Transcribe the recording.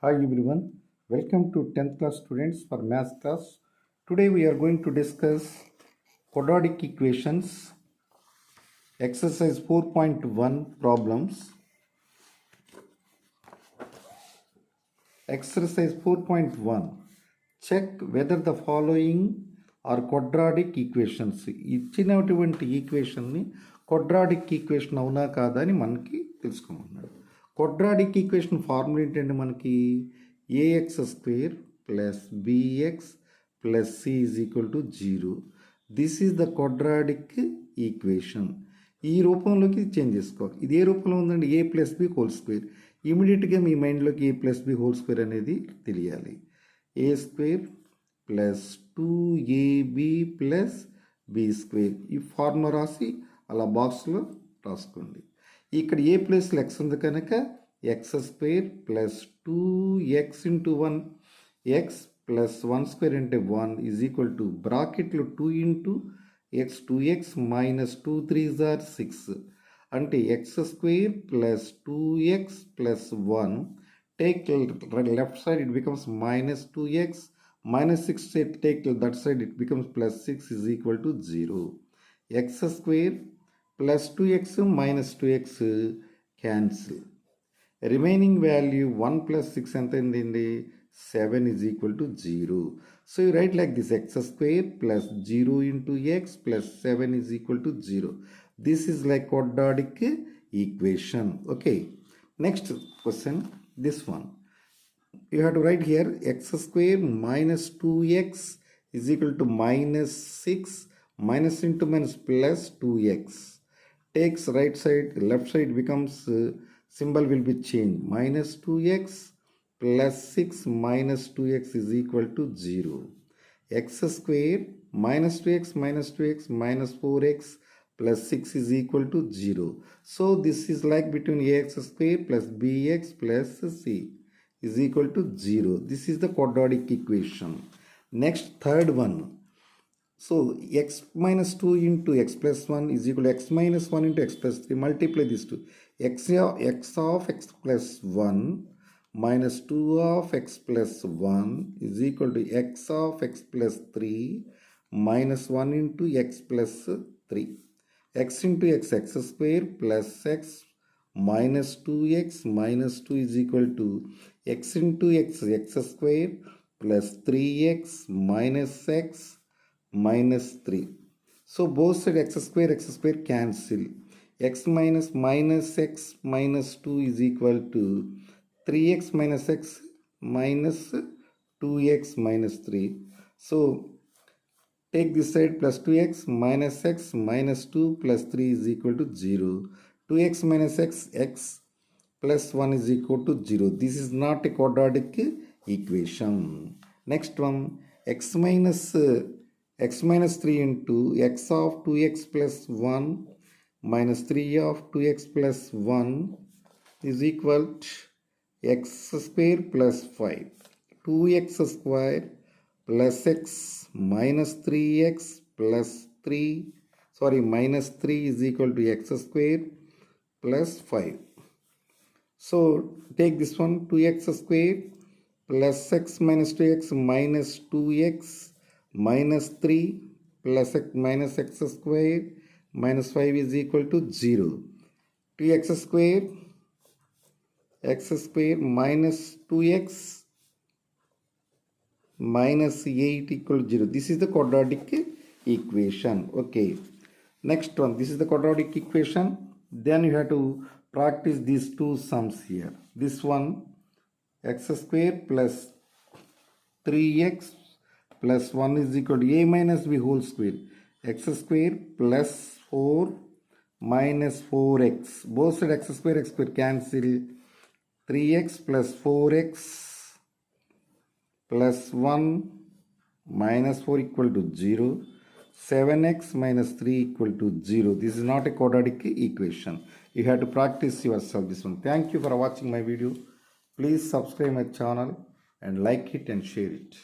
Hi everyone, welcome to 10th class students for math class. Today we are going to discuss quadratic equations, exercise 4.1 problems. Exercise 4.1, check whether the following are quadratic equations. ఇచ్చినటువంటి ఈక్వేషన్ని quadratic equation అవునా కాదా అని మనకి తెలుసుకోమన్నాడు. Quadratic equation formula ఏంటంటే మనకి a x square plus b x plus c is equal to 0. This is the quadratic equation. ఈ రూపంలోకి చేంజ్ చేసుకోవాలి. ఇది ఏ రూపంలో ఉందండి? A plus b whole square. ఇమీడియట్గా మీ మైండ్లోకి a plus b whole square అనేది తెలియాలి. A square plus 2ab plus b square. ఈ ఫార్ములా రాసి అలా బాక్స్లో రాసుకోండి. ఇక్కడ ఏ ప్లస్లో ఎక్స్ ఉంది కనుక X square plus 2x into 1 X plus 1 square అంటే 1 ఈజ్ ఈక్వల్ టు బ్రాకెట్లో 2 into x 2x minus 2 3s are 6 అంటే x square plus 2x plus 1 take left side it becomes minus 2x minus 6 take that side it becomes plus 6 is equal to 0. X square plus 2x minus 2x cancel. Remaining value 1 plus 6 ఎంత అయిందండి? 7 is equal to 0. So you write like this, x square plus 0 into x plus 7 is equal to 0. This is like quadratic equation. Okay. Next question, this one. You have to write here x square minus 2x is equal to minus 6 minus into minus plus 2x. Takes right side, left side becomes symbol will be changed. Minus 2x plus 6 minus 2x is equal to 0. X square minus 2x minus 2x minus 4x plus 6 is equal to 0. So this is like between ax square plus bx plus c is equal to 0. This is the quadratic equation. Next, third one. So x minus 2 into x plus 1 is equal to x minus 1 into x plus 3. Multiply these two. X of x plus 1 minus 2 of x plus 1 is equal to x of x plus 3 minus 1 into x plus 3. X into x, x square plus x minus 2x minus 2 is equal to x into x, x square plus 3x minus x minus 3. So both side x square cancel. X minus minus x minus 2 is equal to 3x minus x minus 2x minus 3. So take this side plus 2x minus x minus 2 plus 3 is equal to 0. 2x minus x, x plus 1 is equal to 0. This is not a quadratic equation. Next one, x minus 3 into x of 2x plus 1 minus 3 of 2x plus 1 is equal to x square plus 5. 2x square plus x minus 3x plus 3 minus 3 is equal to x square plus 5. So take this one, 2x square plus x minus 2x minus 2x minus 3 plus x minus x square minus 5 is equal to 0. 2x square minus 2x minus 8 equal to 0. This is the quadratic equation. Okay. Next one. This is the quadratic equation. Then you have to practice these two sums here. This one, x square plus 3x plus 1 is equal to a minus b whole square. X square plus 4 minus 4x. Both side x square cancel. 3x plus 4x plus 1 minus 4 equal to 0. 7x minus 3 equal to 0. This is not a quadratic equation. You have to practice yourself this one. Thank you for watching my video. Please subscribe my channel and like it and share it.